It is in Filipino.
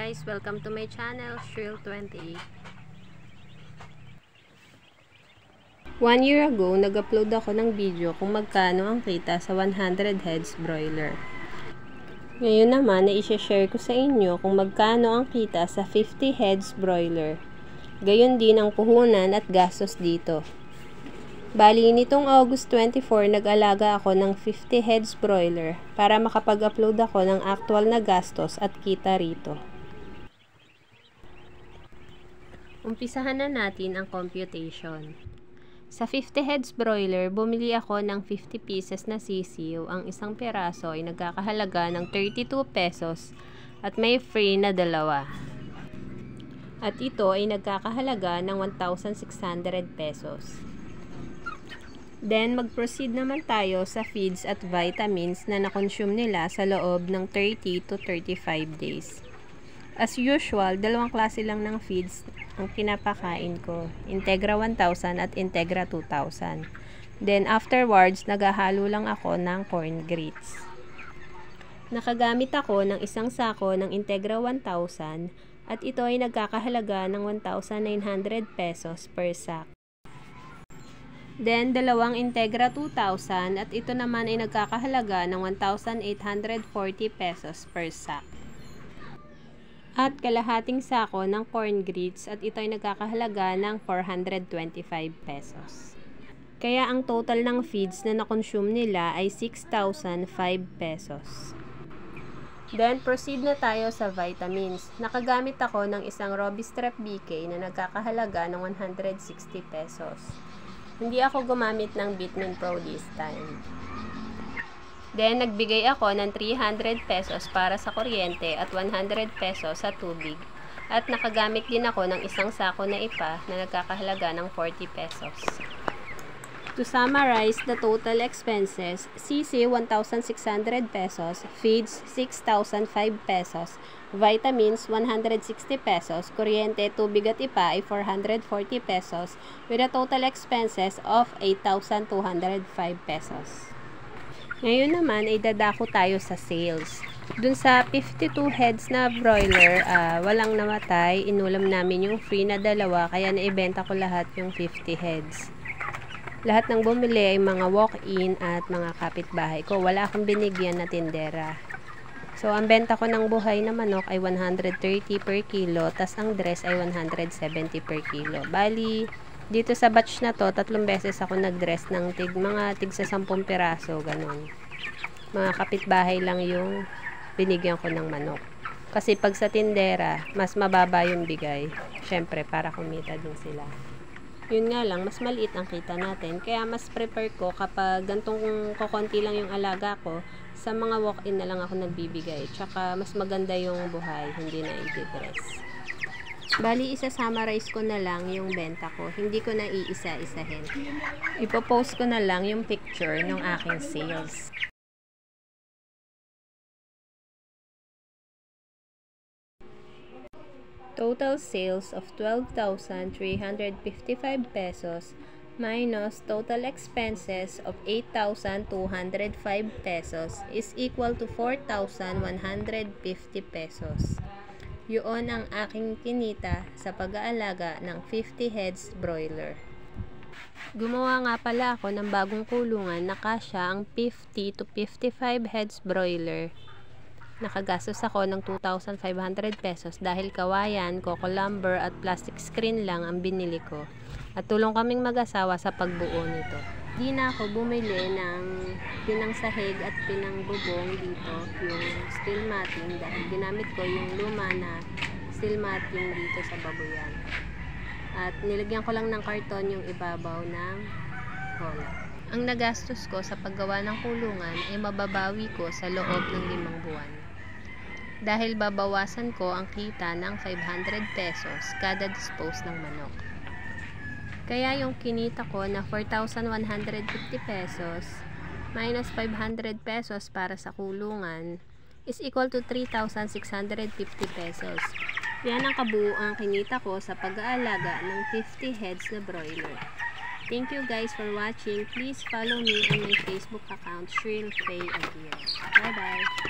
guys! Welcome to my channel, Shrill28. 1 year ago, nag-upload ako ng video kung magkano ang kita sa 100 heads broiler. Ngayon naman, i-share ko sa inyo kung magkano ang kita sa 50 heads broiler. Gayon din ang puhunan at gastos dito. Bali, nitong August 24, nag-alaga ako ng 50 heads broiler para makapag-upload ako ng actual na gastos at kita rito. Umpisahan na natin ang computation. Sa 50 heads broiler, bumili ako ng 50 pieces na sisiw. Ang isang piraso ay nagkakahalaga ng 32 pesos at may free na dalawa. At ito ay nagkakahalaga ng 1,600 pesos. Then, mag-proceed naman tayo sa feeds at vitamins na na-consume nila sa loob ng 30 to 35 days. As usual, dalawang klase lang ng feeds ang pinapakain ko. Integra 1000 at Integra 2000. Then, afterwards, naghahalo lang ako ng corn grits. Nakagamit ako ng isang sako ng Integra 1000 at ito ay nagkakahalaga ng 1,900 pesos per sack. Then, dalawang Integra 2000 at ito naman ay nagkakahalaga ng 1,840 pesos per sack. At kalahating sako ng corn grits at ito ay nagkakahalaga ng 425 pesos. Kaya ang total ng feeds na na-consume nila ay 6,005 pesos. Then, proceed na tayo sa vitamins. Nakagamit ako ng isang Robistrep BK na nagkakahalaga ng 160 pesos. Hindi ako gumamit ng Vitamin Pro this time. Then, nagbigay ako ng 300 pesos para sa kuryente at 100 pesos sa tubig. At nakagamit din ako ng isang sako na ipa na nagkakahalaga ng 40 pesos. To summarize the total expenses, CC 1,600 pesos, feeds 6,005 pesos, vitamins 160 pesos, kuryente, tubig at ipa ay 440 pesos with a total expenses of 8,205 pesos. Ngayon naman ay dadako tayo sa sales. Dun sa 52 heads na broiler, walang namatay. Inulam namin yung free na dalawa kaya naibenta ko lahat yung 50 heads. Lahat ng bumili ay mga walk-in at mga kapitbahay ko. Wala akong binigyan na tindera. So, ang benta ko ng buhay na manok ay 130 per kilo, tas ang dress ay 170 per kilo. Bali, dito sa batch na to, 3 beses ako nag-dress ng mga tig sa 10 piraso, ganun. Mga kapitbahay lang yung binigyan ko ng manok. Kasi pag sa tindera, mas mababa yung bigay. Syempre, para kumita din sila. Yun nga lang, mas maliit ang kita natin. Kaya mas prefer ko kapag gantong kukonti lang yung alaga ko, sa mga walk-in na lang ako nagbibigay. Tsaka mas maganda yung buhay, hindi na i-dress. Bali, isa-summarize ko na lang yung benta ko. Hindi ko na iisa-isahin. Ipopost ko na lang yung picture ng aking sales. Total sales of 12,355 pesos minus total expenses of 8,205 pesos is equal to 4,150 pesos. Yun ang aking kinita sa pag-aalaga ng 50 heads broiler. Gumawa nga pala ako ng bagong kulungan na kasya ang 50 to 55 heads broiler. Nakagastos ako ng 2,500 pesos dahil kawayan, coco lumber at plastic screen lang ang binili ko. At tulong kaming mag-asawa sa pagbuo nito. Di na ako bumili ng pinang sahig at pinang bubong dito, yung steel matting, dahil ginamit ko yung luma na steel matting dito sa babuyan. At nilagyan ko lang ng karton yung ibabaw ng bola. Ang nagastos ko sa paggawa ng kulungan ay mababawi ko sa loob ng 5 buwan. Dahil babawasan ko ang kita ng 500 pesos kada dispose ng manok. Kaya yung kinita ko na 4,150 pesos minus 500 pesos para sa kulungan is equal to 3,650 pesos. Yan ang kabuuang kinita ko sa pag-aalaga ng 50 heads na broiler. Thank you guys for watching. Please follow me on my Facebook account, Shrill Faye Aguirre. Bye bye!